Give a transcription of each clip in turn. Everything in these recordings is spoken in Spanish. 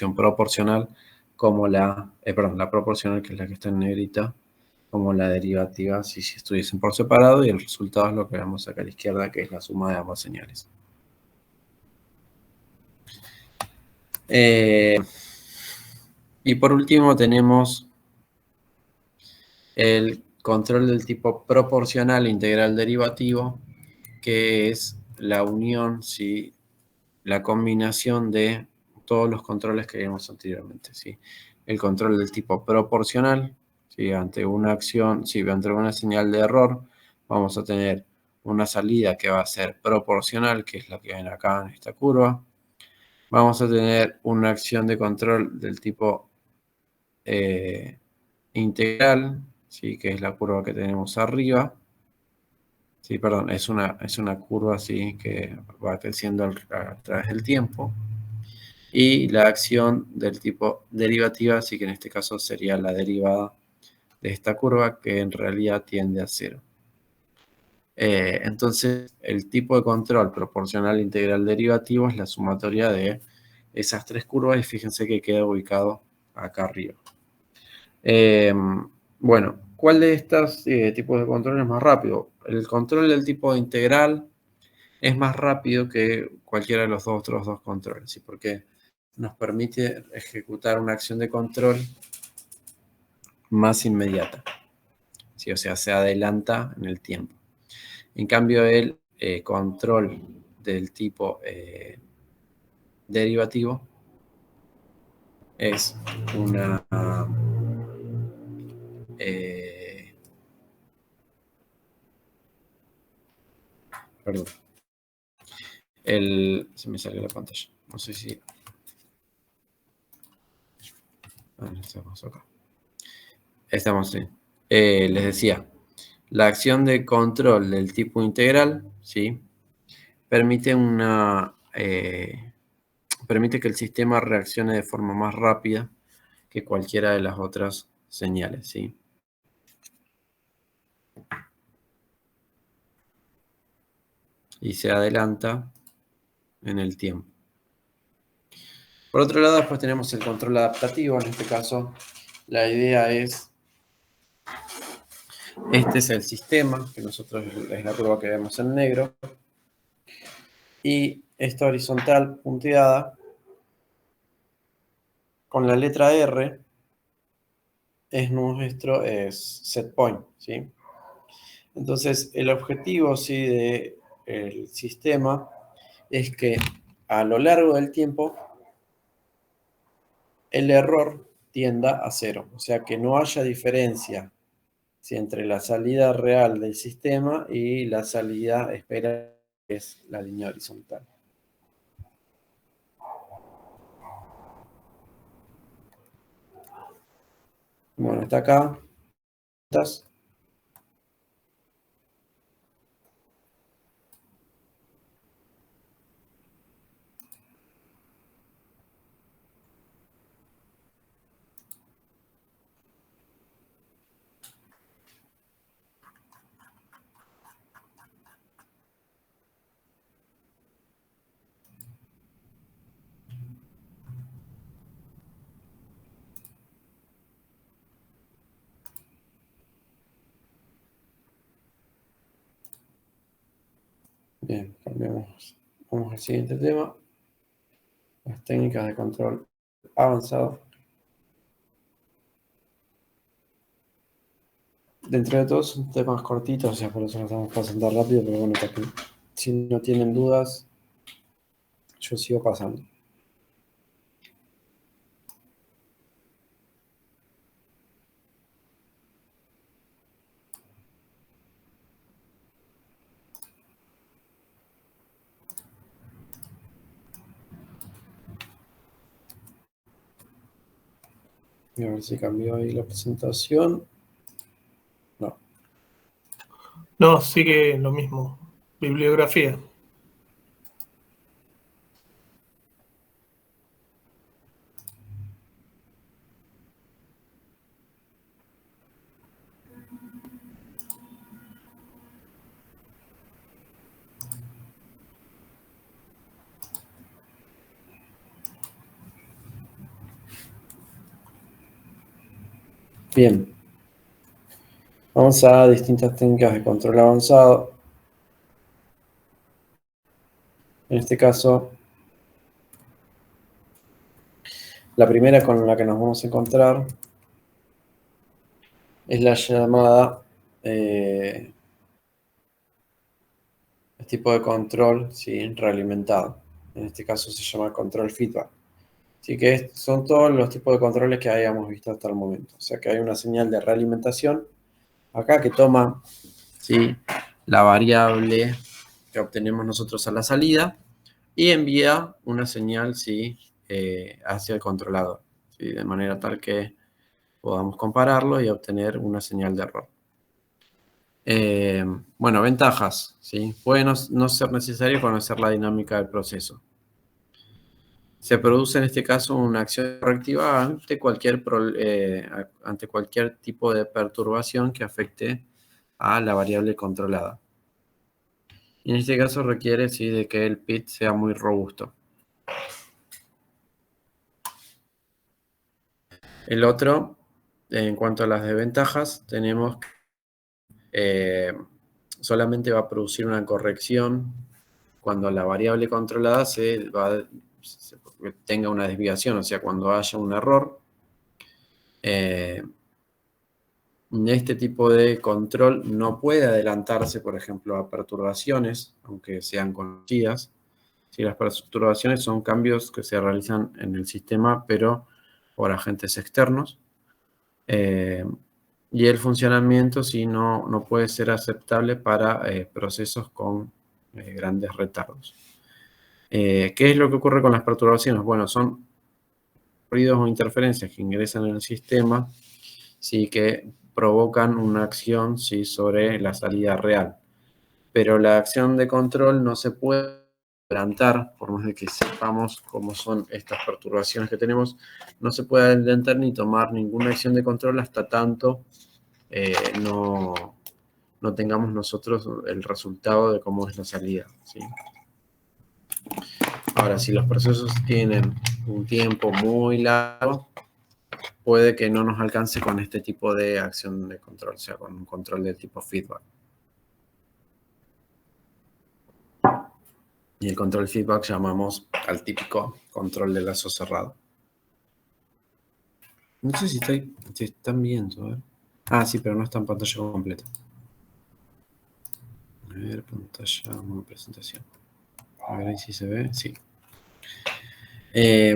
función proporcional como la proporcional, que es la que está en negrita, como la derivativa si estuviesen por separado, y el resultado es lo que vemos acá a la izquierda, que es la suma de ambas señales. Y por último tenemos el control del tipo proporcional integral derivativo, que es la unión, ¿sí?, la combinación de todos los controles que vimos anteriormente, ¿sí? El control del tipo proporcional, ¿sí? Ante una acción, ¿sí?, ante una señal de error, vamos a tener una salida que va a ser proporcional, que es la que ven acá en esta curva. Vamos a tener una acción de control del tipo integral, ¿sí?, que es la curva que tenemos arriba. Sí, perdón, es una curva así que va creciendo a través del tiempo. Y la acción del tipo derivativa, así que en este caso sería la derivada de esta curva, que en realidad tiende a cero. Entonces, el tipo de control proporcional integral derivativo es la sumatoria de esas tres curvas, y fíjense que queda ubicado acá arriba. Bueno, ¿cuál de estos tipos de control es más rápido? El control del tipo integral es más rápido que cualquiera de los otros dos controles, ¿sí? Porque nos permite ejecutar una acción de control más inmediata, ¿sí? O sea, se adelanta en el tiempo. En cambio, el control del tipo derivativo es una... perdón. Se me salió la pantalla. No sé si... estamos acá. Estamos en... les decía, la acción de control del tipo integral, ¿sí?, permite que el sistema reaccione de forma más rápida que cualquiera de las otras señales, ¿sí? Y se adelanta en el tiempo. Por otro lado, después tenemos el control adaptativo. En este caso, la idea es, este es el sistema, que nosotros es la curva que vemos en negro, y esta horizontal punteada con la letra R es nuestro set point, ¿sí? Entonces, el objetivo, ¿sí?, del sistema es que a lo largo del tiempo el error tienda a cero. O sea, que no haya diferencia, ¿sí?, entre la salida real del sistema y la salida esperada, que es la línea horizontal. Bueno, está acá. ¿Estás? Bien, cambiamos. Vamos al siguiente tema. Las técnicas de control avanzado. Dentro de todos son temas cortitos, o sea, por eso lo estamos pasando rápido, pero bueno, si no tienen dudas, yo sigo pasando. A ver si cambió ahí la presentación. No. No, sigue lo mismo. Bibliografía. Bien. Vamos a distintas técnicas de control avanzado. En este caso, la primera con la que nos vamos a encontrar es la llamada tipo de control, ¿sí?, realimentado. En este caso se llama control feedback. Así que son todos los tipos de controles que hayamos visto hasta el momento. O sea que hay una señal de realimentación acá que toma, ¿sí?, la variable que obtenemos nosotros a la salida y envía una señal, ¿sí?, hacia el controlador, ¿sí?, de manera tal que podamos compararlo y obtener una señal de error. Bueno, ventajas, ¿sí? Puede no ser necesario conocer la dinámica del proceso. Se produce en este caso una acción correctiva ante cualquier tipo de perturbación que afecte a la variable controlada. Y en este caso requiere, sí, de que el PID sea muy robusto. El otro, en cuanto a las desventajas, tenemos que solamente va a producir una corrección cuando la variable controlada tenga una desviación, o sea, cuando haya un error. Este tipo de control no puede adelantarse, por ejemplo, a perturbaciones, aunque sean conocidas. Si las perturbaciones son cambios que se realizan en el sistema, pero por agentes externos. Y el funcionamiento sí no puede ser aceptable para procesos con grandes retardos. ¿Qué es lo que ocurre con las perturbaciones? Bueno, son ruidos o interferencias que ingresan en el sistema, sí, que provocan una acción, sí, sobre la salida real. Pero la acción de control no se puede adelantar, por más de que sepamos cómo son estas perturbaciones que tenemos, no se puede adelantar ni tomar ninguna acción de control hasta tanto no tengamos nosotros el resultado de cómo es la salida, ¿sí? Ahora, si los procesos tienen un tiempo muy largo, puede que no nos alcance con este tipo de acción de control, o sea, con un control de tipo feedback. Y el control feedback llamamos al típico control de lazo cerrado. No sé si están viendo, ¿eh? Ah, sí, pero no está en pantalla completa. A ver, pantalla, modo presentación. A ver si se ve, sí.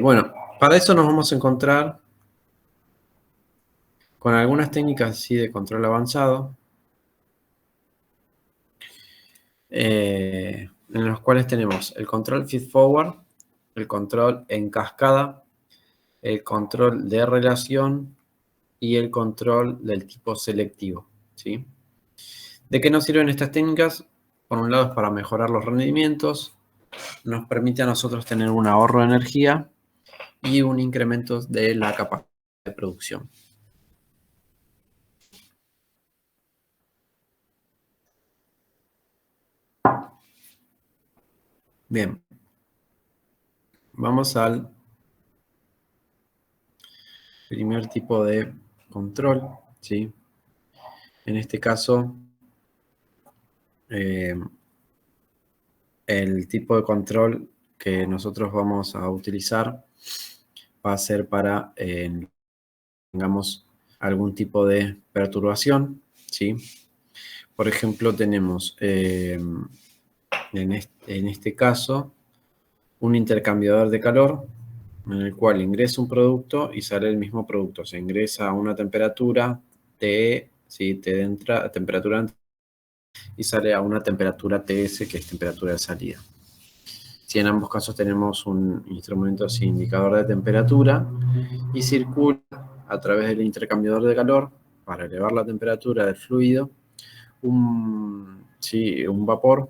Bueno, para eso nos vamos a encontrar con algunas técnicas así de control avanzado, en los cuales tenemos el control feed-forward, el control en cascada, el control de relación y el control del tipo selectivo, ¿sí? ¿De qué nos sirven estas técnicas? Por un lado es para mejorar los rendimientos, nos permite a nosotros tener un ahorro de energía y un incremento de la capacidad de producción. Bien, vamos al primer tipo de control, ¿sí? En este caso, el tipo de control que nosotros vamos a utilizar va a ser para, tengamos algún tipo de perturbación, ¿sí? Por ejemplo, tenemos en este caso un intercambiador de calor en el cual ingresa un producto y sale el mismo producto. Se ingresa a una temperatura T, ¿sí?, temperatura y sale a una temperatura TS, que es temperatura de salida. Si en ambos casos tenemos un instrumento así, indicador de temperatura, y circula a través del intercambiador de calor para elevar la temperatura del fluido un vapor,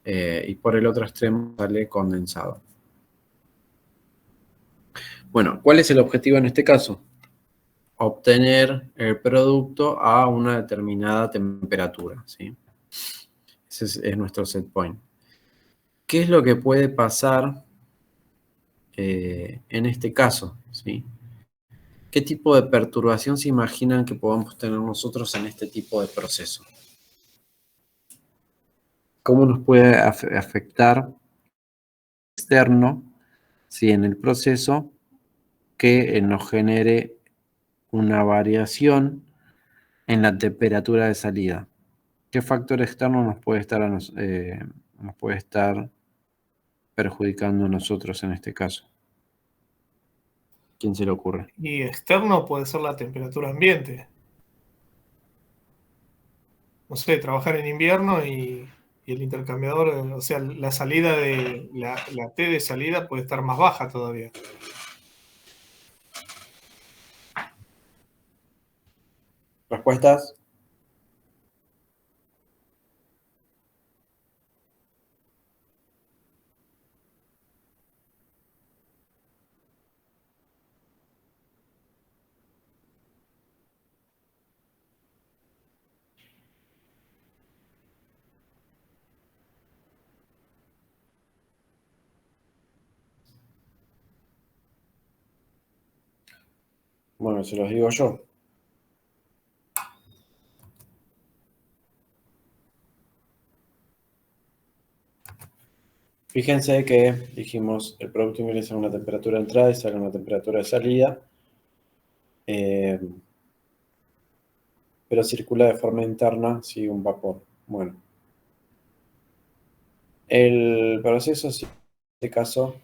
y por el otro extremo sale condensado. Bueno, ¿cuál es el objetivo en este caso? Obtener el producto a una determinada temperatura, ¿sí? Ese es nuestro set point. ¿Qué es lo que puede pasar en este caso, ¿sí? ¿Qué tipo de perturbación se imaginan que podamos tener nosotros en este tipo de proceso? ¿Cómo nos puede afectar externo, si en el proceso que nos genere una variación en la temperatura de salida? ¿Qué factor externo nos puede estar perjudicando a nosotros en este caso? ¿Quién se le ocurre? Y externo puede ser la temperatura ambiente. No sé, trabajar en invierno y el intercambiador, o sea, la salida de la T de salida puede estar más baja todavía. ¿Respuestas? Bueno, se los digo yo. Fíjense que dijimos el producto ingresa a una temperatura de entrada y sale a una temperatura de salida, pero circula de forma interna, sí, un vapor. Bueno, el proceso, si en este caso,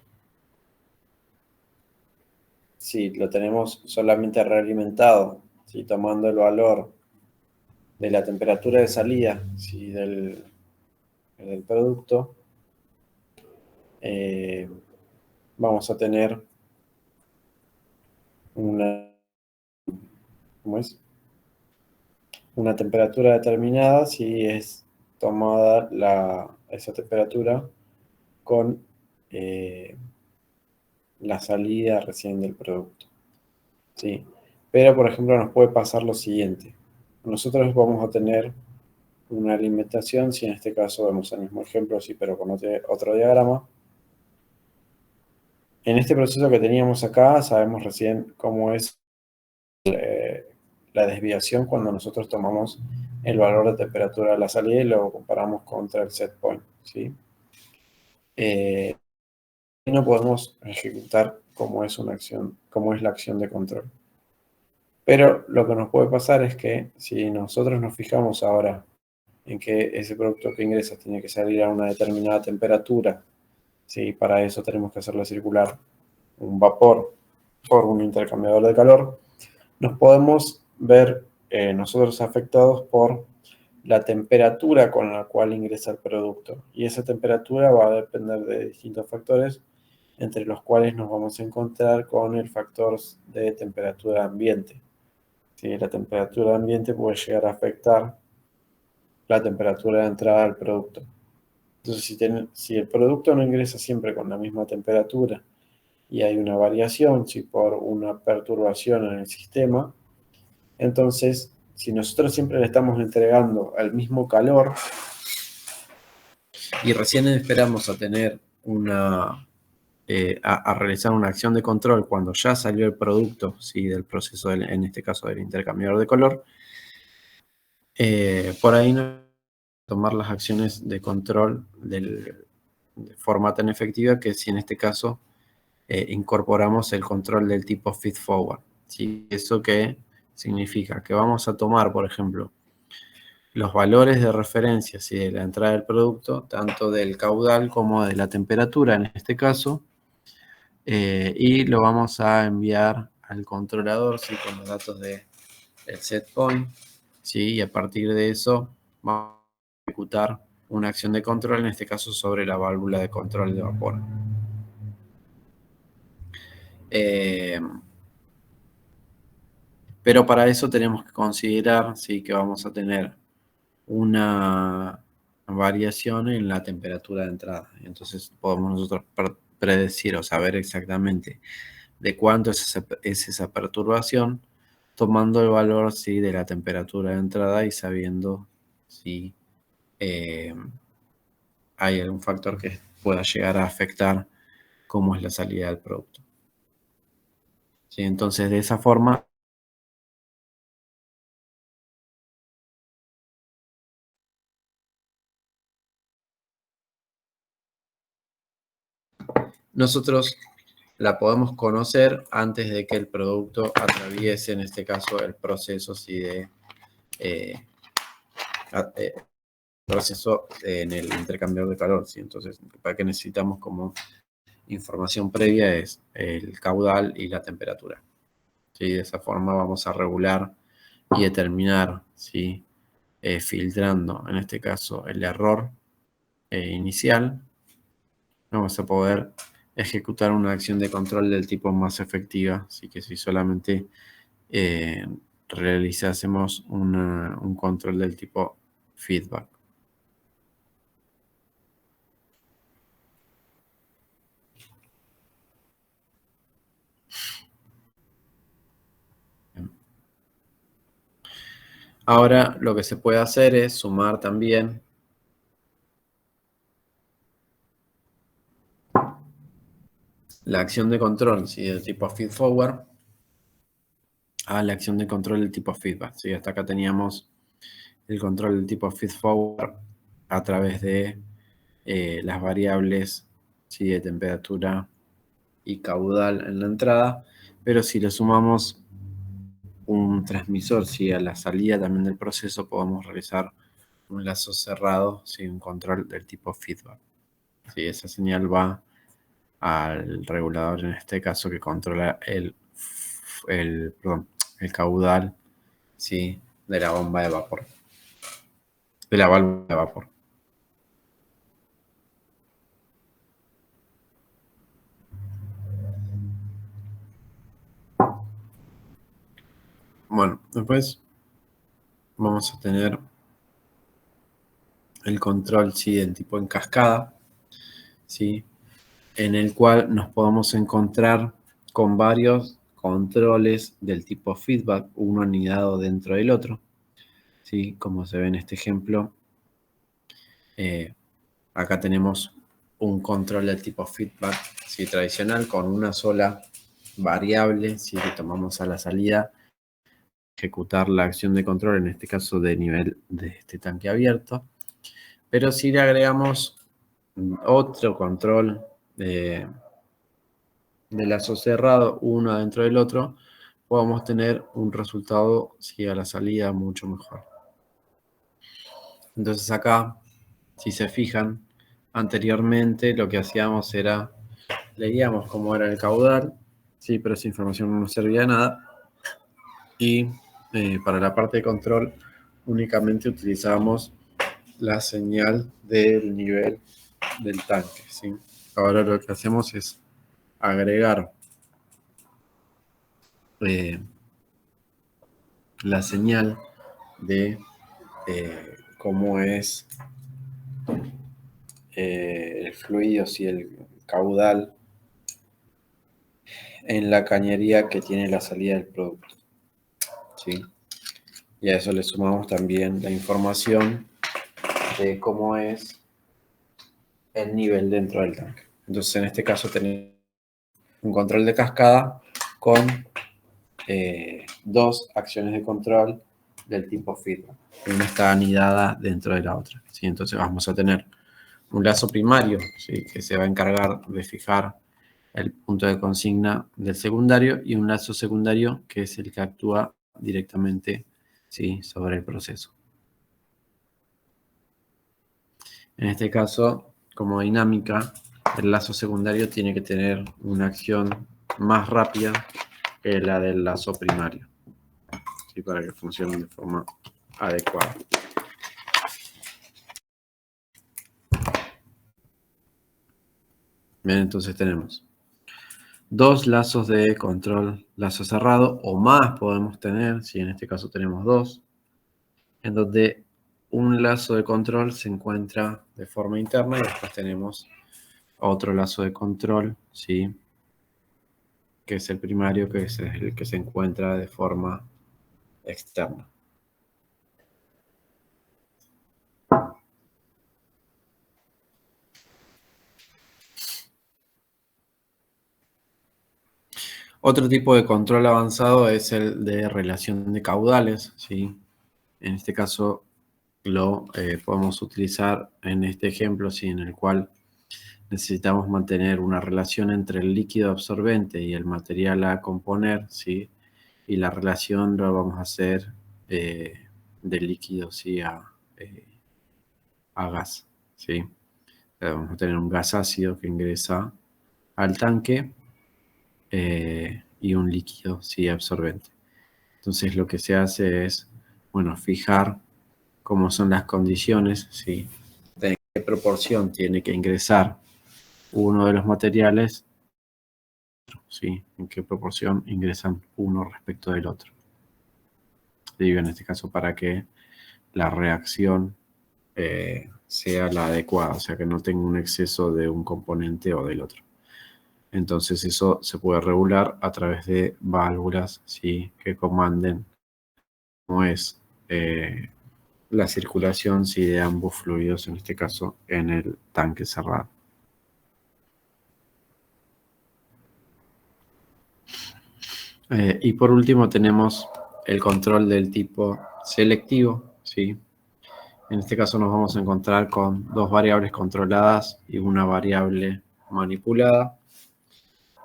si lo tenemos solamente realimentado, si tomando el valor de la temperatura de salida, si del producto, vamos a tener una, ¿cómo es? Una temperatura determinada si es tomada esa temperatura con la salida recién del producto, ¿sí? Pero, por ejemplo, nos puede pasar lo siguiente. Nosotros vamos a tener una alimentación, si en este caso vemos el mismo ejemplo, sí, pero con otro diagrama. En este proceso que teníamos acá, sabemos recién cómo es la desviación cuando nosotros tomamos el valor de temperatura de la salida y lo comparamos contra el set point, ¿sí? No podemos ejecutar cómo es la acción de control. Pero lo que nos puede pasar es que si nosotros nos fijamos ahora en que ese producto que ingresa tiene que salir a una determinada temperatura, ¿sí? Para eso tenemos que hacerle circular un vapor por un intercambiador de calor, nos podemos ver nosotros afectados por la temperatura con la cual ingresa el producto. Y esa temperatura va a depender de distintos factores, entre los cuales nos vamos a encontrar con el factor de temperatura ambiente. ¿Sí? La temperatura ambiente puede llegar a afectar la temperatura de entrada del producto. Entonces, si el producto no ingresa siempre con la misma temperatura y hay una variación, si por una perturbación en el sistema, entonces, si nosotros siempre le estamos entregando el mismo calor y recién esperamos a tener a realizar una acción de control cuando ya salió el producto, ¿sí? Del proceso, en este caso del intercambiador de calor, por ahí no tomar las acciones de control de forma tan efectiva que si en este caso incorporamos el control del tipo feed forward, ¿sí? ¿Eso qué significa? Que vamos a tomar, por ejemplo, los valores de referencia, ¿sí? De la entrada del producto, tanto del caudal como de la temperatura en este caso, y lo vamos a enviar al controlador, ¿sí? Con los datos del set point, ¿sí? Y a partir de eso vamos a ejecutar una acción de control, en este caso sobre la válvula de control de vapor. Pero para eso tenemos que considerar, ¿sí? Que vamos a tener una variación en la temperatura de entrada. Entonces podemos nosotros predecir o saber exactamente de cuánto es esa perturbación, tomando el valor, ¿sí? De la temperatura de entrada y sabiendo si hay algún factor que pueda llegar a afectar cómo es la salida del producto. ¿sí? Entonces, de esa forma, nosotros la podemos conocer antes de que el producto atraviese, en este caso, el proceso ¿sí? de proceso en el intercambiador de calor. ¿Sí? Entonces, ¿para qué necesitamos como información previa? Es el caudal y la temperatura. ¿Sí? De esa forma vamos a regular y determinar, ¿sí? Filtrando, en este caso, el error inicial. Vamos a poder ejecutar una acción de control del tipo más efectiva. Así que si solamente realizásemos un control del tipo feedback. Ahora lo que se puede hacer es sumar también la acción de control ¿sí? del tipo feedforward a la acción de control del tipo feedback. ¿Sí? Hasta acá teníamos el control del tipo feedforward a través de las variables ¿sí? de temperatura y caudal en la entrada, pero si le sumamos un transmisor ¿sí? a la salida también del proceso, podemos realizar un lazo cerrado, ¿sí? un control del tipo feedback. ¿Sí? Esa señal va al regulador, en este caso, que controla perdón, el caudal ¿sí? de la bomba de vapor, de la válvula de vapor. Bueno, después vamos a tener el control ¿sí? del tipo en cascada, ¿sí? en el cual nos podemos encontrar con varios controles del tipo feedback, uno anidado dentro del otro, ¿sí? Como se ve en este ejemplo, acá tenemos un control del tipo feedback ¿sí? tradicional con una sola variable, si le tomamos a la salida, ejecutar la acción de control, en este caso de nivel de este tanque abierto, pero si le agregamos otro control de lazo cerrado, uno dentro del otro, podamos tener un resultado sí, a la salida mucho mejor. Entonces acá, si se fijan, anteriormente lo que hacíamos era, leíamos cómo era el caudal, sí, pero esa información no nos servía de nada. Y para la parte de control únicamente utilizábamos la señal del nivel del tanque. ¿Sí? Ahora lo que hacemos es agregar la señal de cómo es el fluido, si el caudal en la cañería que tiene la salida del producto. ¿Sí? Y a eso le sumamos también la información de cómo es el nivel dentro del tanque. Entonces en este caso tenemos un control de cascada con dos acciones de control del tipo feedback. Una está anidada dentro de la otra. ¿Sí? Entonces vamos a tener un lazo primario ¿sí? que se va a encargar de fijar el punto de consigna del secundario y un lazo secundario que es el que actúa directamente ¿sí? sobre el proceso. En este caso, como dinámica, el lazo secundario tiene que tener una acción más rápida que la del lazo primario, ¿sí? para que funcione de forma adecuada. Bien, entonces tenemos dos lazos de control, lazo cerrado, o más podemos tener, si en este caso tenemos dos, en donde un lazo de control se encuentra de forma interna y después tenemos otro lazo de control, ¿sí? que es el primario, que es el que se encuentra de forma externa. Otro tipo de control avanzado es el de relación de caudales, ¿sí? En este caso lo podemos utilizar en este ejemplo, ¿sí? En el cual necesitamos mantener una relación entre el líquido absorbente y el material a componer, ¿sí? Y la relación la vamos a hacer de líquido, ¿sí? A gas, ¿sí? Vamos a tener un gas ácido que ingresa al tanque y un líquido, ¿sí? Absorbente. Entonces lo que se hace es, bueno, fijar cómo son las condiciones, ¿sí? De qué proporción tiene que ingresar uno de los materiales, ¿sí? En qué proporción ingresan uno respecto del otro. Digo, en este caso, para que la reacción sea la adecuada, o sea, que no tenga un exceso de un componente o del otro. Entonces eso se puede regular a través de válvulas, ¿sí? Que comanden cómo es la circulación, ¿sí? De ambos fluidos, en este caso en el tanque cerrado. Y por último tenemos el control del tipo selectivo, ¿sí? En este caso nos vamos a encontrar con dos variables controladas y una variable manipulada.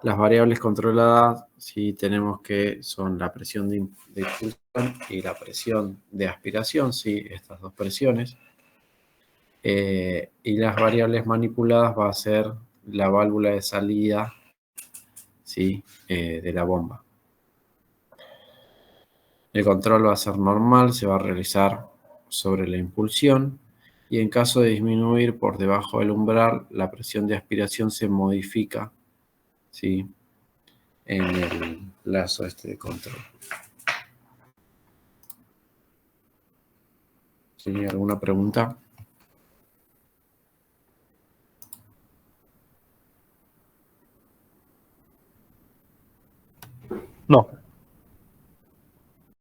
Las variables controladas, sí tenemos que son la presión de impulsión y la presión de aspiración, sí, estas dos presiones. Y las variables manipuladas va a ser la válvula de salida, sí, de la bomba. El control va a ser normal, se va a realizar sobre la impulsión y en caso de disminuir por debajo del umbral, la presión de aspiración se modifica, ¿sí? En el lazo de control. ¿Sí? ¿Alguna pregunta? No.